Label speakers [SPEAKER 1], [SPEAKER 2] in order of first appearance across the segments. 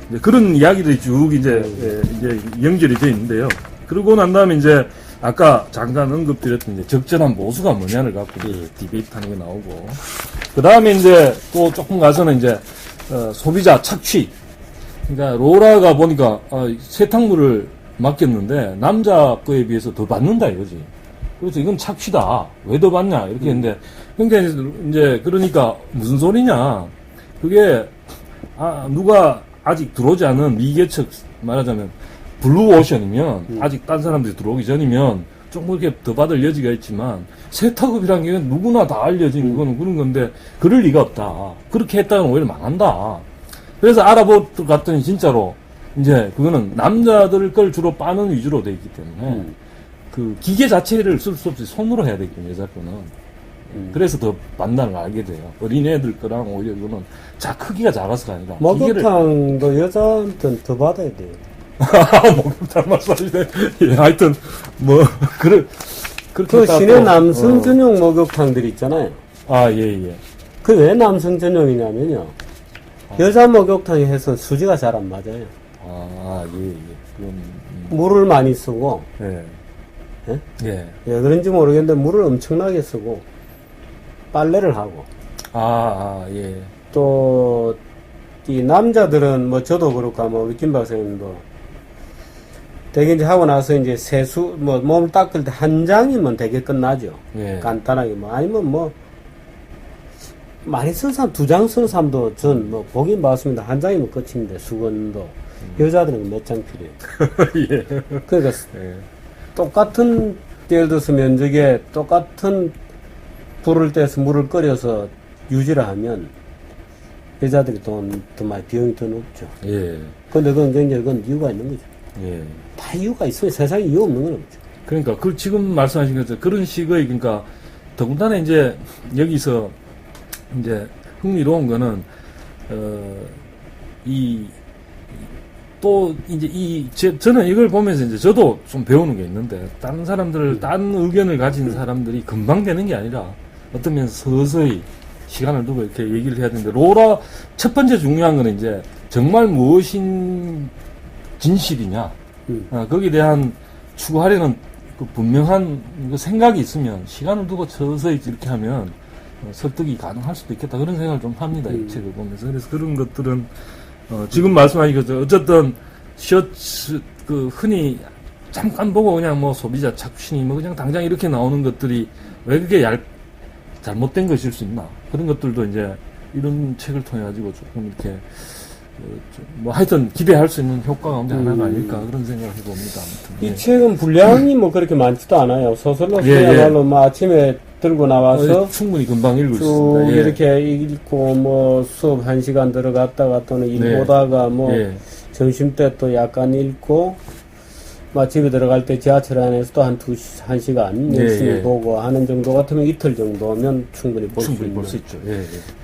[SPEAKER 1] 이제 그런 이야기들이 쭉 이제 연결이 되어 있는데요. 그러고 난 다음에 이제 아까 잠깐 언급드렸던 이제 적절한 모수가 뭐냐를 갖고 디베이트 하는 게 나오고, 그 다음에 이제 또 조금 가서는 이제 소비자 착취. 그러니까 로라가 보니까 세탁물을 맡겼는데 남자 거에 비해서 더 받는다 이거지. 그래서 이건 착취다. 왜 더 받냐 이렇게 했는데, 그러니까 이제 그러니까 무슨 소리냐. 그게 누가 아직 들어오지 않은 미개척, 말하자면 블루오션이면 아직 딴 사람들이 들어오기 전이면 조금 이렇게 더 받을 여지가 있지만, 세탁업이란 게 누구나 다 알려진 그거는 그런 건데 그럴 리가 없다. 그렇게 했다면 오히려 망한다. 그래서 알아봤더니 진짜로 이제 그거는 남자들 걸 주로 빠는 위주로 돼 있기 때문에 그 기계 자체를 쓸 수 없이 손으로 해야 되기 때문에, 여자 거는. 그래서 더 반단을 알게 돼요. 어린애들 거랑 오히려 이거는 크기가 작아서가 아니라.
[SPEAKER 2] 목욕탕도 여자한테는 더 받아야 돼요.
[SPEAKER 1] 목욕탕 말씀하시네. 예, 하여튼, 그렇게.
[SPEAKER 2] 그 시내 남성 전용 목욕탕들 있잖아요.
[SPEAKER 1] 예.
[SPEAKER 2] 그 왜 남성 전용이냐면요. 여자 목욕탕에 해서 수지가 잘 안 맞아요.
[SPEAKER 1] 예. 그럼,
[SPEAKER 2] 물을 많이 쓰고.
[SPEAKER 1] 예.
[SPEAKER 2] 예?
[SPEAKER 1] 예.
[SPEAKER 2] 왜 그런지 모르겠는데 물을 엄청나게 쓰고 빨래를 하고
[SPEAKER 1] 예.
[SPEAKER 2] 또 이 남자들은 저도 그렇고 우리 김 박사님도 되게 이제 하고 나서 이제 세수 몸을 닦을 때 한 장이면 되게 끝나죠.
[SPEAKER 1] 예.
[SPEAKER 2] 간단하게 아니면 많이 쓰는 사람 2장 쓰는 사람도 전 보긴 봤습니다. 한 장이면 끝인데 수건도 여자들은 몇 장 필요해요.
[SPEAKER 1] 예.
[SPEAKER 2] 그러니까
[SPEAKER 1] 예.
[SPEAKER 2] 똑같은, 예를 들어서 면적에 똑같은 불을 떼서 물을 끓여서 유지를 하면 여자들이 더 많이 비용이 더 높죠.
[SPEAKER 1] 예.
[SPEAKER 2] 근데 그건 이유가 있는 거죠.
[SPEAKER 1] 예.
[SPEAKER 2] 다 이유가 있어요. 세상에 이유 없는 건 없죠.
[SPEAKER 1] 그러니까 지금 말씀하신 것처럼 그런 식의, 그러니까 더군다나 이제 여기서 이제 흥미로운 거는 저는 이걸 보면서 이제 저도 좀 배우는 게 있는데, 다른 사람들, 다른 의견을 가진 사람들이 금방 되는 게 아니라 어떤 면에서 서서히 시간을 두고 이렇게 얘기를 해야 되는데, 로라, 첫 번째 중요한 거는 이제 정말 무엇인 진실이냐, 거기에 대한 추구하려는 그 분명한 그 생각이 있으면 시간을 두고 서서히 이렇게 하면 설득이 가능할 수도 있겠다. 그런 생각을 좀 합니다. 이 책을 보면서. 그래서 그런 것들은 지금 말씀하신 것처럼 어쨌든 셔츠 흔히 잠깐 보고 그냥 소비자 착취니 그냥 당장 이렇게 나오는 것들이 왜 그게 잘못된 것일 수 있나, 그런 것들도 이제 이런 책을 통해 가지고 조금 이렇게 하여튼 기대할 수 있는 효과 가운데 하나가 아닐까, 그런 생각을 해봅니다. 아무튼.
[SPEAKER 2] 이 책은 분량이 그렇게 많지도 않아요. 소설로 그야말로 아침에 들고 나와서
[SPEAKER 1] 충분히 금방 읽을 수
[SPEAKER 2] 쭉
[SPEAKER 1] 있습니다. 예.
[SPEAKER 2] 이렇게 읽고 수업 1시간 들어갔다가 또는 일 보다가 점심때 또 약간 읽고 집에 들어갈 때 지하철 안에서 또 한 1시간 열심히 보고 하는 정도 같으면 이틀 정도면 충분히 볼 수
[SPEAKER 1] 있죠.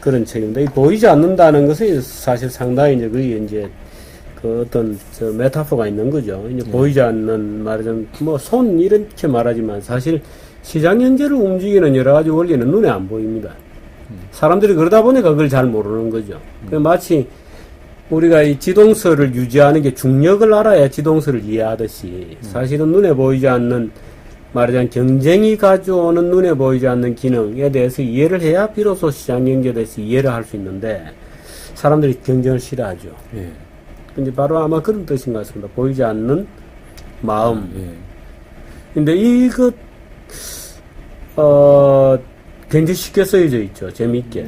[SPEAKER 2] 그런 책입니다. 이 보이지 않는다는 것은 사실 상당히 이제 그 어떤 메타포가 있는 거죠. 이제 보이지 않는, 말하자면 손 이렇게 말하지만 사실 시장 경제를 움직이는 여러 가지 원리는 눈에 안 보입니다. 사람들이 그러다 보니까 그걸 잘 모르는 거죠. 마치 우리가 이 지동설을 유지하는 게 중력을 알아야 지동설을 이해하듯이, 사실은 눈에 보이지 않는, 말하자면 경쟁이 가져오는 눈에 보이지 않는 기능에 대해서 이해를 해야 비로소 시장 경제에 대해서 이해를 할 수 있는데, 사람들이 경쟁을 싫어하죠. 근데 바로 아마 그런 뜻인 것 같습니다. 보이지 않는 마음. 근데 이것 굉장히 쉽게 쓰여져 있죠. 재미있게.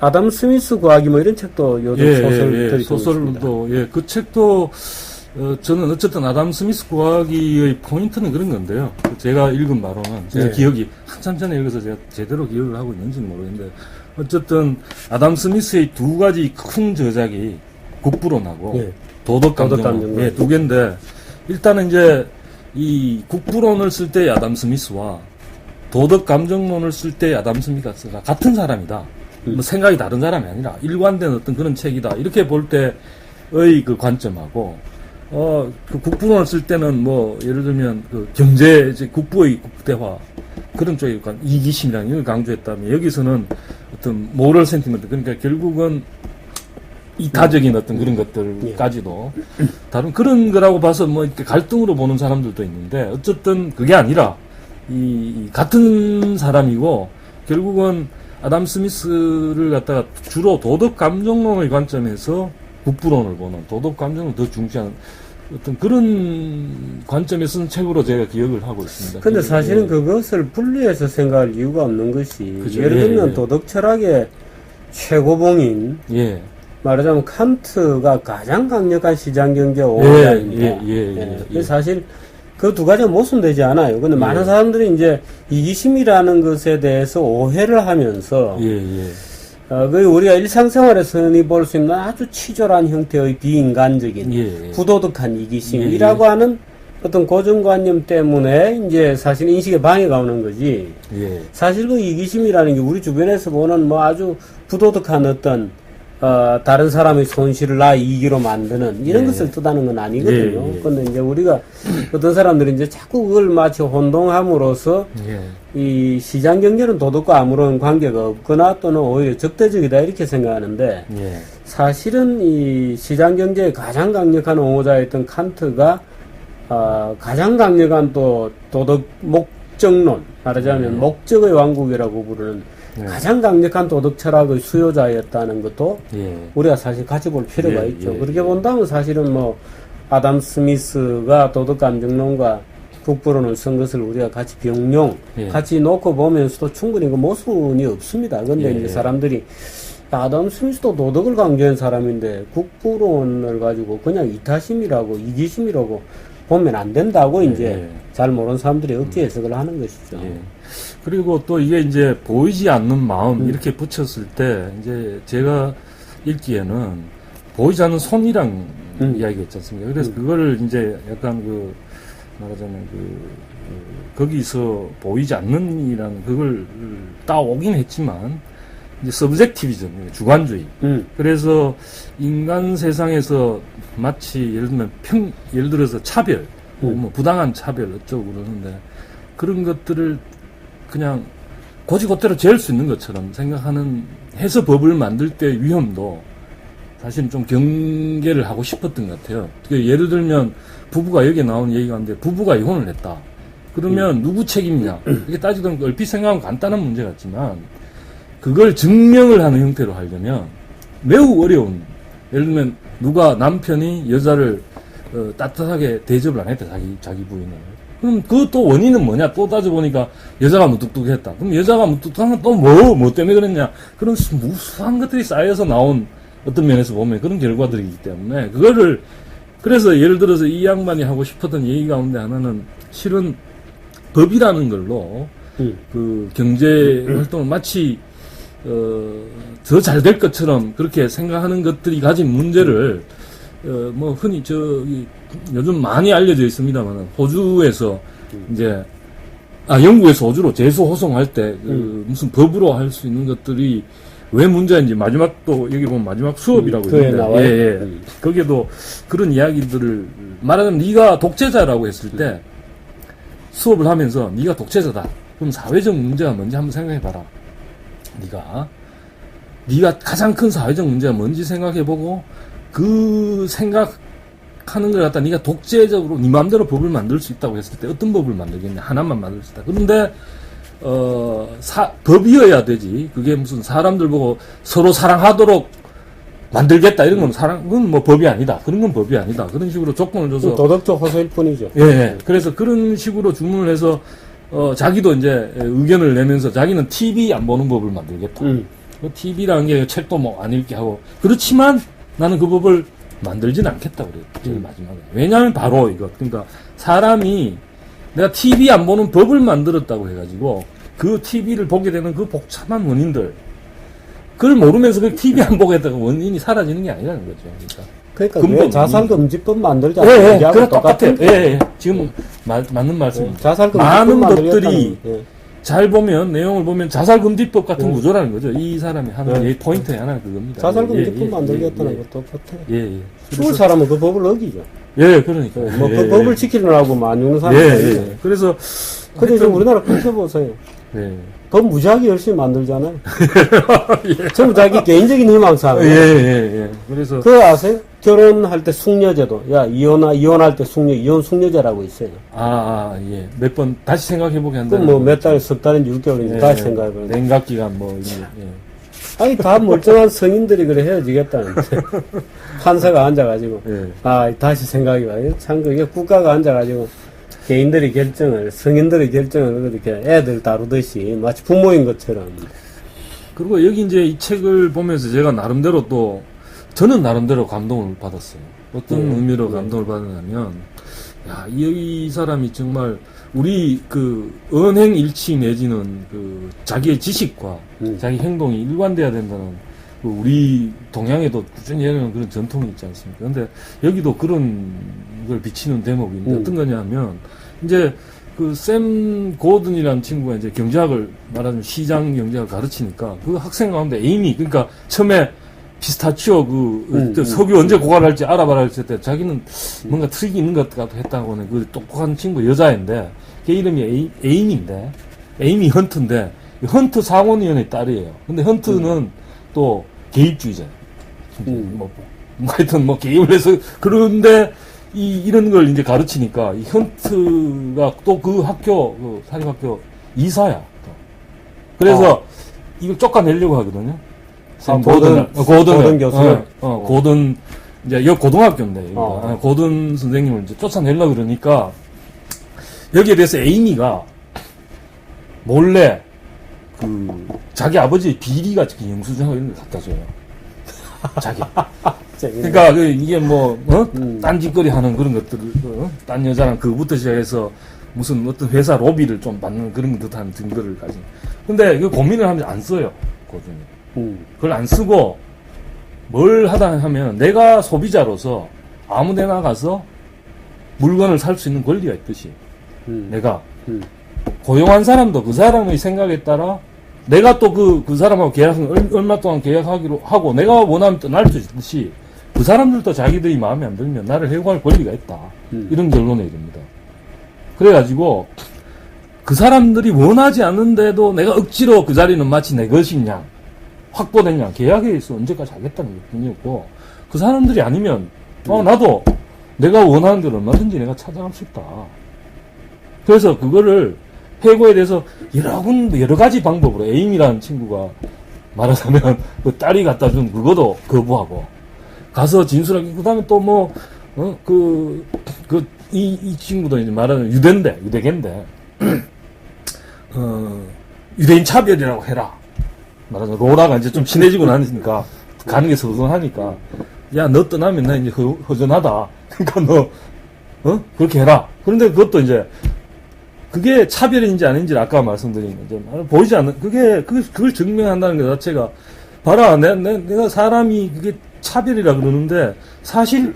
[SPEAKER 2] 아담 스미스 구하기 이런 책도 요즘 소설들이
[SPEAKER 1] 소설도 그 책도 저는 어쨌든 아담 스미스 구하기의 포인트는 그런 건데요. 제가 읽은 바로는 제가 기억이 한참 전에 읽어서 제가 제대로 기억을 하고 있는지는 모르겠는데, 어쨌든 아담 스미스의 2가지 큰 저작이 국부론하고 도덕감정, 2개인데, 일단은 이제 이 국부론을 쓸 때 아담 스미스와 도덕감정론을 쓸 때 아담 스미스가 같은 사람이다. 생각이 다른 사람이 아니라 일관된 어떤 그런 책이다. 이렇게 볼 때의 그 관점하고, 그 국부론을 쓸 때는 예를 들면 그 경제, 국부의 국대화, 그런 쪽에 이기심이라는 걸 강조했다면, 여기서는 어떤 모럴 센티먼트, 그러니까 결국은 이타적인 어떤 그런 것들까지도 다른 그런 거라고 봐서 뭐 이렇게 갈등으로 보는 사람들도 있는데 어쨌든 그게 아니라 이 같은 사람이고 결국은 아담 스미스를 갖다가 주로 도덕 감정론의 관점에서 국부론을 보는 도덕 감정을 더 중시하는 어떤 그런 관점에서는 책으로 제가 기억을 하고 있습니다.
[SPEAKER 2] 근데 사실은 그것을 분리해서 생각할 이유가 없는 것이
[SPEAKER 1] 그죠.
[SPEAKER 2] 예를 들면
[SPEAKER 1] 예.
[SPEAKER 2] 도덕 철학의 최고봉인
[SPEAKER 1] 예.
[SPEAKER 2] 말하자면 칸트가 가장 강력한 시장경제 오자입니다.
[SPEAKER 1] 예.
[SPEAKER 2] 사실 그 두 가지가 모순되지 않아요. 근데 많은 사람들이 이제 이기심이라는 것에 대해서 오해를 하면서 그 우리가 일상생활에서 흔히 볼 수 있는 아주 치졸한 형태의 비인간적인 부도덕한 이기심이라고 하는 어떤 고정관념 때문에 이제 사실 인식에 방해가 오는 거지. 사실 그 이기심이라는 게 우리 주변에서 보는 뭐 아주 부도덕한 어떤 다른 사람의 손실을 나 이기로 만드는 이런 것을 뜻하는 건 아니거든요. 근데 이제 우리가 어떤 사람들이 이제 자꾸 그걸 마치 혼동함으로써 이 시장 경제는 도덕과 아무런 관계가 없거나 또는 오히려 적대적이다 이렇게 생각하는데 사실은 이 시장 경제의 가장 강력한 옹호자였던 칸트가 가장 강력한 또 도덕 목적론 말하자면 목적의 왕국이라고 부르는 가장 강력한 도덕 철학의 수요자였다는 것도 우리가 사실 같이 볼 필요가 있죠. 그렇게 본다면 사실은 뭐 아담 스미스가 도덕 감정론과 국부론을 쓴 것을 우리가 같이 병용 같이 놓고 보면서도 충분히 그 모순이 없습니다. 근데 이제 사람들이 아담 스미스도 도덕을 강조한 사람인데 국부론을 가지고 그냥 이타심이라고 이기심이라고 보면 안 된다고 이제 잘 모르는 사람들이 억지 해석을 하는 것이죠.
[SPEAKER 1] 그리고 또 이게 이제 보이지 않는 마음 이렇게 붙였을 때 이제 제가 읽기에는 보이지 않는 손이랑 이야기가 있지 않습니까? 그래서 그거를 이제 약간 그 말하자면 거기서 보이지 않는이라는 그걸 따오긴 했지만 이제 서브젝티비즘 주관주의. 그래서 인간 세상에서 마치 예를 들어서 차별, 뭐 부당한 차별 어쩌고 그러는데 그런 것들을 그냥 고지고대로 재울 수 있는 것처럼 생각하는 해서 법을 만들 때 위험도 사실 좀 경계를 하고 싶었던 것 같아요. 예를 들면 부부가 여기에 나온 얘기가 있는데 부부가 이혼을 했다. 그러면 누구 책임이냐? 이게 따지던 얼핏 생각하면 간단한 문제 같지만 그걸 증명을 하는 형태로 하려면 매우 어려운 예를 들면 누가 남편이 여자를 따뜻하게 대접을 안 했다 자기 부인을 그럼 그것도 원인은 뭐냐 또 따져보니까 여자가 무뚝뚝했다 그럼 여자가 무뚝뚝한 건 또 뭐 때문에 그랬냐 그런 무수한 것들이 쌓여서 나온 어떤 면에서 보면 그런 결과들이기 때문에 그거를 그래서 예를 들어서 이 양반이 하고 싶었던 얘기 가운데 하나는 실은 법이라는 걸로 그 경제 활동을 마치 더 잘 될 것처럼 그렇게 생각하는 것들이 가진 문제를 뭐 흔히 요즘 많이 알려져 있습니다만 호주에서 이제 영국에서 호주로 제소 호송할 때 무슨 법으로 할 수 있는 것들이 왜 문제인지 마지막 또 여기 보면 마지막 수업이라고 있는데 거기에도 그런 이야기들을 말하자면 네가 독재자라고 했을 때 수업을 하면서 네가 독재자다 그럼 사회적 문제가 뭔지 한번 생각해봐라 네가 가장 큰 사회적 문제가 뭔지 생각해보고 그 생각하는 걸 갖다 네가 독재적으로 네 마음대로 법을 만들 수 있다고 했을 때 어떤 법을 만들겠냐 하나만 만들 수 있다 그런데 법이어야 되지 그게 무슨 사람들 보고 서로 사랑하도록 만들겠다 이런 건 그건 뭐 법이 아니다 그런 건 법이 아니다 그런 식으로 조건을 줘서
[SPEAKER 2] 도덕적 호소일 뿐이죠.
[SPEAKER 1] 그래서 그런 식으로 주문을 해서 자기도 이제 의견을 내면서 자기는 TV 안 보는 법을 만들겠다. TV라는 게 책도 뭐 안 읽게 하고 그렇지만 나는 그 법을 만들진 않겠다 그래요. 제일 마지막에. 왜냐하면 바로 이거 그러니까 사람이 내가 TV 안 보는 법을 만들었다고 해가지고 그 TV를 보게 되는 그 복잡한 원인들 그걸 모르면서 그 TV 안 보겠다고 원인이 사라지는 게 아니라는 거죠.
[SPEAKER 2] 그러니까 왜 자살금지법 만들자?
[SPEAKER 1] 그래 똑같아요. 지금 맞는 말씀입니다.
[SPEAKER 2] 자살금지법
[SPEAKER 1] 많은 것들이 잘 보면 내용을 보면 자살금지법 같은 구조라는 거죠. 이 사람이 하는 포인트의 하나가 그겁니다.
[SPEAKER 2] 자살금지법 만들겠다는 것도 똑같아요. 죽을 사람은 그 법을 어기죠.
[SPEAKER 1] 그러니까.
[SPEAKER 2] 뭐 그 법을 지키려고 안 죽는 사람이
[SPEAKER 1] 그래서
[SPEAKER 2] 근데 지금 우리나라 그렇게 보세요. 더 무지하게 열심히 만들잖아요. 전부 자기 개인적인 희망사항.
[SPEAKER 1] 예. 그래서
[SPEAKER 2] 그거 아세요? 결혼할 때 숙녀제도. 야, 이혼할 때 이혼 숙녀제라고 있어요.
[SPEAKER 1] 예. 몇 번 다시 생각해보게
[SPEAKER 2] 그
[SPEAKER 1] 한다는.
[SPEAKER 2] 뭐 몇 달, 석 달인지 6개월인지 다시 생각해보면.
[SPEAKER 1] 냉각기간 뭐, 이게, 예.
[SPEAKER 2] 아니, 다 멀쩡한 성인들이 그래 헤어지겠다는데. 판사가 앉아가지고.
[SPEAKER 1] 예.
[SPEAKER 2] 다시 생각해봐요. 참, 그게 국가가 앉아가지고. 개인들이 성인들의 결정을 그렇게 애들 다루듯이 마치 부모인 것처럼.
[SPEAKER 1] 그리고 여기 이제 이 책을 보면서 제가 나름대로 또, 저는 나름대로 감동을 받았어요. 어떤 의미로 감동을 받았냐면, 야, 이 사람이 정말 우리 그 언행일치 내지는 그 자기의 지식과 자기 행동이 일관돼야 된다는 그 우리 동양에도 꾸준히 해오는 그런 전통이 있지 않습니까? 근데 여기도 그런 걸 비치는 대목인데 어떤 거냐면 이제 그 샘 고든이라는 친구가 이제 경제학을 말하자면 시장 경제학을 가르치니까 그 학생 가운데 에이미 그러니까 처음에 피스타치오 석유 언제 고갈할지 알아봐라 했을 때 자기는 뭔가 트릭이 있는 것 같기도 했다고는 그 똑똑한 친구 여자인데 걔 이름이 에이미인데 에이미 헌트인데 헌트 상원의원의 딸이에요. 근데 헌트는 또 개입주의자예요. 하여튼 개입을 해서 그런데 이런 걸 이제 가르치니까 이 헌트가 또 그 학교 그 사립학교 이사야. 또. 그래서 이걸 쫓아내려고 하거든요. 고든
[SPEAKER 2] 교수.
[SPEAKER 1] 고든 이제 여기 고등학교인데 고든 선생님을 이제 쫓아내려고 그러니까 여기에 대해서 에이미가 몰래 그 자기 아버지 비리가 영수증하고 이런 걸 갖다 줘요. 자기. 그러니까 이게 딴짓거리 하는 그런 것들을 딴 여자랑 그거부터 시작해서 무슨 어떤 회사 로비를 좀 받는 그런 듯한 증거를 가진. 근데 그 고민을 하면 안 써요. 고든이. 그걸 안 쓰고 뭘 하다 하면 내가 소비자로서 아무 데나 가서 물건을 살 수 있는 권리가 있듯이 내가 고용한 사람도 그 사람의 생각에 따라 내가 또 그 사람하고 얼마 동안 계약하기로 하고 내가 원하면 떠날 수 있듯이 그 사람들도 자기들이 마음에 안 들면 나를 해고할 권리가 있다. 이런 결론에 이릅니다. 그래가지고 그 사람들이 원하지 않는데도 내가 억지로 그 자리는 마치 내 것이냐 확보됐냐 계약에서 언제까지 하겠다는 것 뿐이었고 그 사람들이 아니면 나도 내가 원하는 대로 얼마든지 내가 찾아갈 수 있다. 그래서 그거를 해고에 대해서 여러 가지 방법으로 에임이라는 친구가 말하자면 그 딸이 갖다 준 그거도 거부하고 가서 진술하기 그다음에 또 이 친구도 이제 말하는 유대계인데 유대인 차별이라고 해라. 말하자면 로라가 이제 좀 친해지고 나니까 가는 게 서운하니까 야 너 떠나면 나 이제 허전하다. 그러니까 너 그렇게 해라. 그런데 그것도 이제 그게 차별인지 아닌지를 아까 말씀드린 이제 보이지 않는 그걸 증명한다는 것 자체가 봐라 내가 사람이 그게 차별이라 그러는데 사실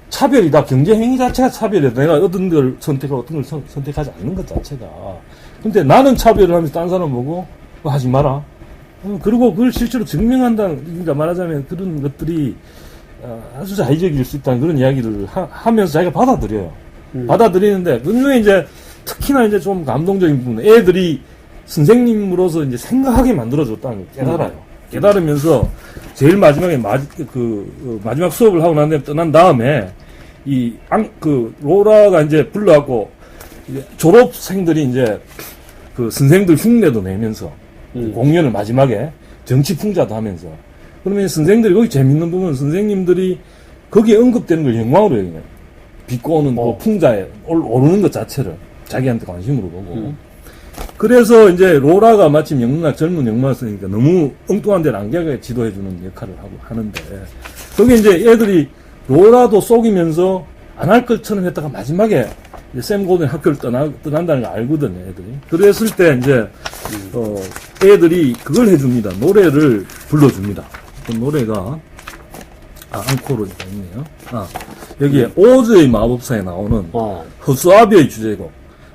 [SPEAKER 1] 차별이다. 경제 행위 자체가 차별이다. 내가 어떤 걸 선택하고 어떤 걸 선택하지 않는 것 자체가. 근데 나는 차별을 하면서 딴 사람 보고 하지 마라. 그리고 그걸 실제로 증명한다는, 그러니까 말하자면 그런 것들이 아주 자의적일 수 있다는 그런 이야기를 하면서 자기가 받아들여요. 받아들이는데, 그 중에 이제 특히나 이제 좀 감동적인 부분은 애들이 선생님으로서 이제 생각하게 만들어줬다는 걸 깨달아요. 깨달으면서 제일 마지막에 마지막 수업을 하고 난 다음에 떠난 다음에 로라가 이제 불러갖고 이제 졸업생들이 이제 그 선생들 흉내도 내면서 공연을 마지막에 정치 풍자도 하면서 그러면 선생들이 거기 재밌는 부분은 선생님들이 거기에 언급되는 걸 영광으로 여기네요. 비꼬는 풍자에 오르는 것 자체를 자기한테 관심으로 보고 그래서 이제 로라가 마침 젊은 영문학생이니까 너무 엉뚱한 데를 안개하게 지도해주는 역할을 하는데 거기 이제 애들이 로라도 속이면서 안 할 것처럼 했다가 마지막에 이제 샘 고든 학교를 떠난다는 걸 알거든요, 애들이. 그랬을 때 이제 애들이 그걸 해줍니다. 노래를 불러줍니다. 그 노래가 앙코르가 있네요. 여기에 오즈의 마법사에 나오는 허수아비의 주제곡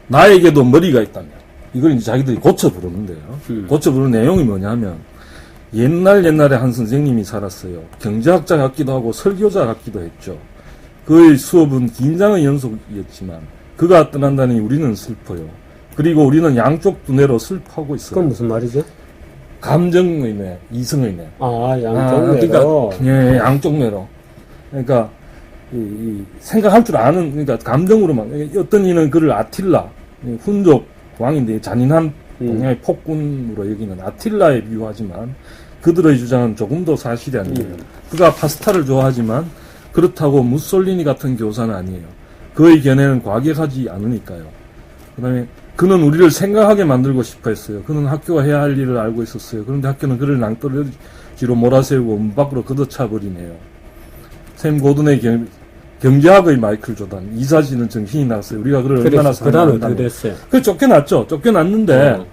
[SPEAKER 1] 나에게도 머리가 있다며 이걸 이제 자기들이 고쳐 부르는데요. 고쳐 부르는 내용이 뭐냐면 옛날에 한 선생님이 살았어요. 경제학자 같기도 하고 설교자 같기도 했죠. 그의 수업은 긴장의 연속이었지만 그가 떠난다니 우리는 슬퍼요. 그리고 우리는 양쪽 두뇌로 슬퍼하고 있어요.
[SPEAKER 2] 그건 무슨 말이죠?
[SPEAKER 1] 감정의 뇌, 이성의 뇌.
[SPEAKER 2] 양쪽 뇌로.
[SPEAKER 1] 그러니까, 예, 양쪽 뇌로. 그러니까, 이 생각할 줄 아는, 그러니까 감정으로만, 어떤 이는 그를 아틸라, 훈족 왕인데 잔인한 동양의 폭군으로 여기는 아틸라에 비유하지만, 그들의 주장은 조금 더 사실이 아니에요. 그가 파스타를 좋아하지만, 그렇다고 무솔리니 같은 교사는 아니에요. 그의 견해는 과격하지 않으니까요. 그 다음에, 그는 우리를 생각하게 만들고 싶어 했어요. 그는 학교가 해야 할 일을 알고 있었어요. 그런데 학교는 그를 낭떠러지로 몰아세우고 문 밖으로 걷어차 버리네요. 샘 고든의 경제학의 마이클 조단, 이 사진은 정신이 나갔어요. 우리가 그를 얼마나
[SPEAKER 2] 사랑한다면. 어떻게 됐어요?
[SPEAKER 1] 그 쫓겨났죠. 쫓겨났는데,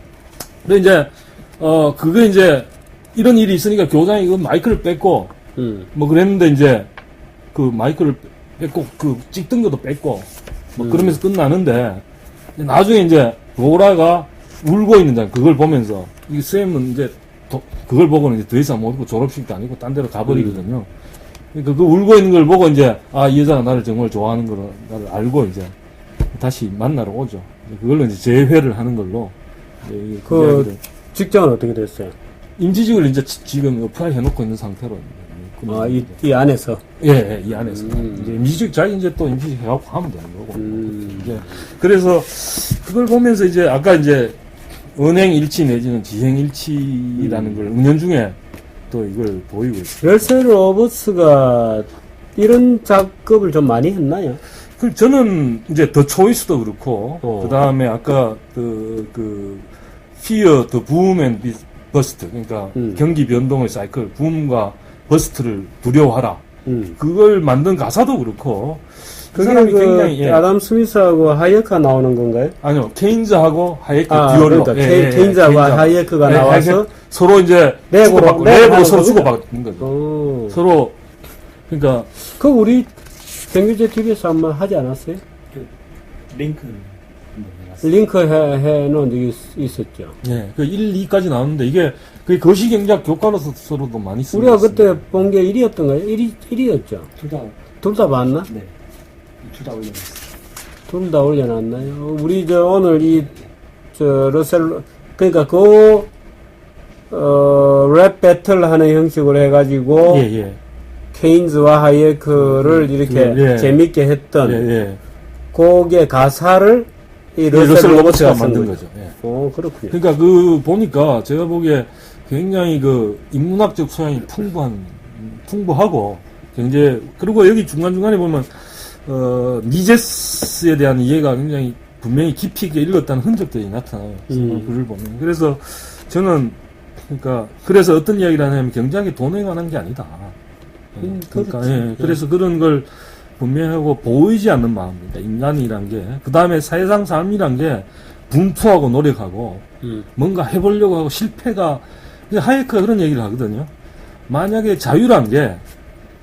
[SPEAKER 1] 근데 이제, 그게 이제, 이런 일이 있으니까 교장이 그 마이크를 뺐고, 뭐 그랬는데 이제, 그 마이크를 뺐고, 그 찍던 것도 뺐고, 뭐 그러면서 끝나는데, 나중에 이제 로라가 울고 있는 장 그걸 보면서 이 쌤은 이제 그걸 보고는 이제 더 이상 못 오고 졸업식도 아니고 딴 데로 가버리거든요. 그러니까 그 울고 있는 걸 보고 이제 이 여자가 나를 정말 좋아하는 걸 나를 알고 이제 다시 만나러 오죠. 그걸로 이제 재회를 하는 걸로.
[SPEAKER 2] 그 직장은 어떻게 됐어요?
[SPEAKER 1] 임시직을 이제 지금 어플라이 해놓고 있는 상태로.
[SPEAKER 2] 이 안에서?
[SPEAKER 1] 예, 이 안에서. 이제 임시직, 자기 이제 또 임시직 해갖고 하면 되는 거고. 이제 그래서 그걸 보면서 이제 아까 이제 은행 일치 내지는 지행 일치라는 걸 은연중에 또 이걸 보이고 있어요.
[SPEAKER 2] 럴셀 로버츠가 이런 작업을 좀 많이 했나요?
[SPEAKER 1] 저는 이제 더 초이스도 그렇고, 그 다음에 아까 그 Fear the Boom and Bust, 그러니까 경기 변동의 사이클, 붐과 버스트를 두려워하라. 그걸 만든 가사도 그렇고, 그 사람이 굉장히,
[SPEAKER 2] 아담 스미스하고 하이에크가 나오는 건가요?
[SPEAKER 1] 아니요, 케인즈하고 하이에크 듀얼로.
[SPEAKER 2] 그러니까 케인즈하고 하이에크가 나와서
[SPEAKER 1] 서로 이제 랩으로 서로 주고받는 거죠. 서로, 그러니까.
[SPEAKER 2] 그 우리 경기제 TV에서 한번 하지 않았어요? 링크 해놓은 적이 있었죠.
[SPEAKER 1] 예, 그 1, 2까지 나왔는데 이게 그 거시경제학 교과서로도 많이 쓰고
[SPEAKER 2] 우리가 그때 본 게 1위였던가요? 1위였죠. 둘 다 봤나?
[SPEAKER 3] 네. 둘 다 올려놨어요.
[SPEAKER 2] 둘 다 올려놨나요? 우리 오늘 러셀, 그러니까 랩 배틀 하는 형식으로 해가지고 케인즈와 하이에크를 이렇게 재밌게 했던 그게 가사를 이 러셀 로버츠가
[SPEAKER 1] 만든 거죠.
[SPEAKER 2] 그렇군요.
[SPEAKER 1] 그러니까 보니까 제가 보기에 굉장히 인문학적 소양이 풍부하고 그리고 여기 중간중간에 보면 니제스에 대한 이해가 굉장히 분명히 깊이 있게 읽었다는 흔적들이 나타나요. 글을 보면. 그래서 저는 그래서 어떤 이야기를 하냐면 경제학이 돈에 관한 게 아니다. 그러니까 그래서 그런 걸 분명하고 보이지 않는 마음입니다. 인간이란 게. 그 다음에 사회상 삶이란 게 분투하고 노력하고 뭔가 해보려고 하고 실패가 하이에크가 그런 얘기를 하거든요. 만약에 자유란 게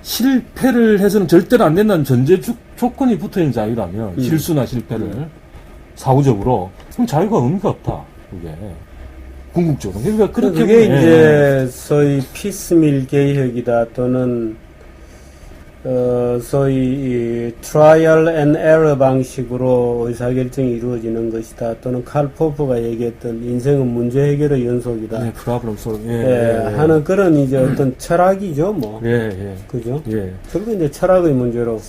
[SPEAKER 1] 실패를 해서는 절대로 안 된다는 전제 조건이 붙어있는 자유라면 실수나 실패를 사후적으로 그럼 자유가 의미가 없다. 그게 궁극적으로. 그러니까
[SPEAKER 2] 그게 이제 소위 피스밀 개혁이다 또는 소위 이 트라이얼 앤 에러 방식으로 의사결정이 이루어지는 것이다. 또는 칼 포프가 얘기했던 인생은 문제 해결의 연속이다.
[SPEAKER 1] 프로블럼 솔.
[SPEAKER 2] 하는 그런 이제 어떤 철학이죠, 뭐. 그죠? 결국 이제 철학의 문제로.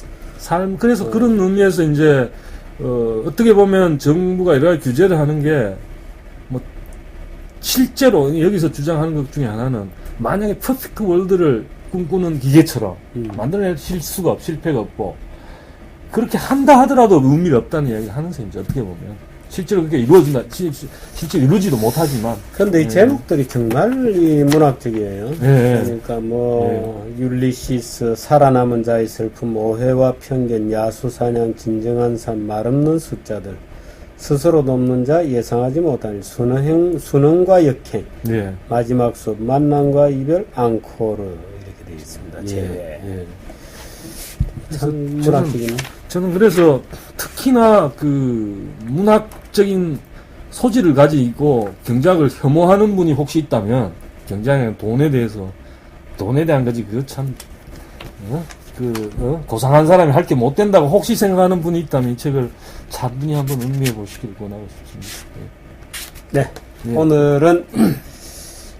[SPEAKER 1] 그래서 그런 의미에서 이제 어떻게 보면 정부가 여러 가지 규제를 하는 게 뭐 실제로 여기서 주장하는 것 중에 하나는 만약에 퍼펙트 월드를 꿈꾸는 기계처럼 만들어낼 실패가 없고 그렇게 한다 하더라도 의미가 없다는 이야기를 하는 셈이죠. 어떻게 보면 실제로 그게 이루어진다 실제 이루지도 못하지만
[SPEAKER 2] 그런데 이 제목들이 정말 이 문학적이에요. 그러니까 율리시스, 살아남은 자의 슬픔, 오해와 편견, 야수사냥, 진정한 삶, 말없는 숫자들, 스스로도 없는 자, 예상하지 못한 일, 순응과 역행, 마지막 수업, 만남과 이별, 앙코르 이렇게 되어 있습니다. 제외.
[SPEAKER 1] 저는 그래서 특히나 문학적인 소질을 가지고 경제학을 혐오하는 분이 혹시 있다면 경제학의 돈에 대한 거지 그거 참 고상한 사람이 할 게 못 된다고 혹시 생각하는 분이 있다면 이 책을 차분히 한번 음미해 보시길 권하고 싶습니다.
[SPEAKER 2] 네.
[SPEAKER 1] 예.
[SPEAKER 2] 오늘은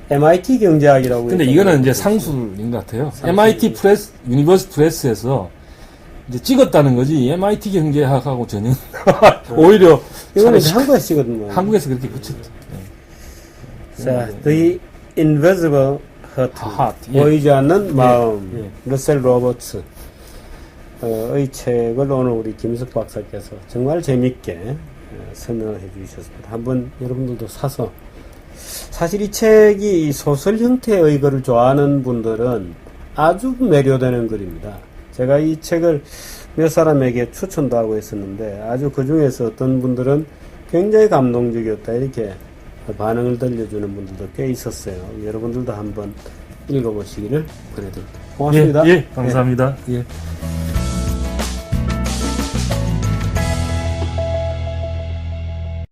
[SPEAKER 2] MIT 경제학이라고.
[SPEAKER 1] 근데 이거는 이제 상술인 것 같아요. MIT 프레스, 유니버시티 프레스에서 이제 찍었다는 거지, MIT 경제학하고 전혀, 오히려,
[SPEAKER 2] 이거는 이제 한국에서 찍었던
[SPEAKER 1] 한국에서 그렇게 붙였죠.
[SPEAKER 2] 자, The Invisible Heart.
[SPEAKER 1] 예.
[SPEAKER 2] 보이지 않는 마음.
[SPEAKER 1] 예.
[SPEAKER 2] 러셀 로버츠. 의 책을 오늘 우리 김숙 박사께서 정말 재밌게 설명을 해 주셨습니다. 한번 여러분들도 사서, 사실 이 책이 이 소설 형태의 글을 좋아하는 분들은 아주 매료되는 글입니다. 제가 이 책을 몇 사람에게 추천도 하고 있었는데 아주 그 중에서 어떤 분들은 굉장히 감동적이었다 이렇게 반응을 들려주는 분들도 꽤 있었어요. 여러분들도 한번 읽어보시기를 권해드립니다. 고맙습니다.
[SPEAKER 1] 예, 감사합니다. 예.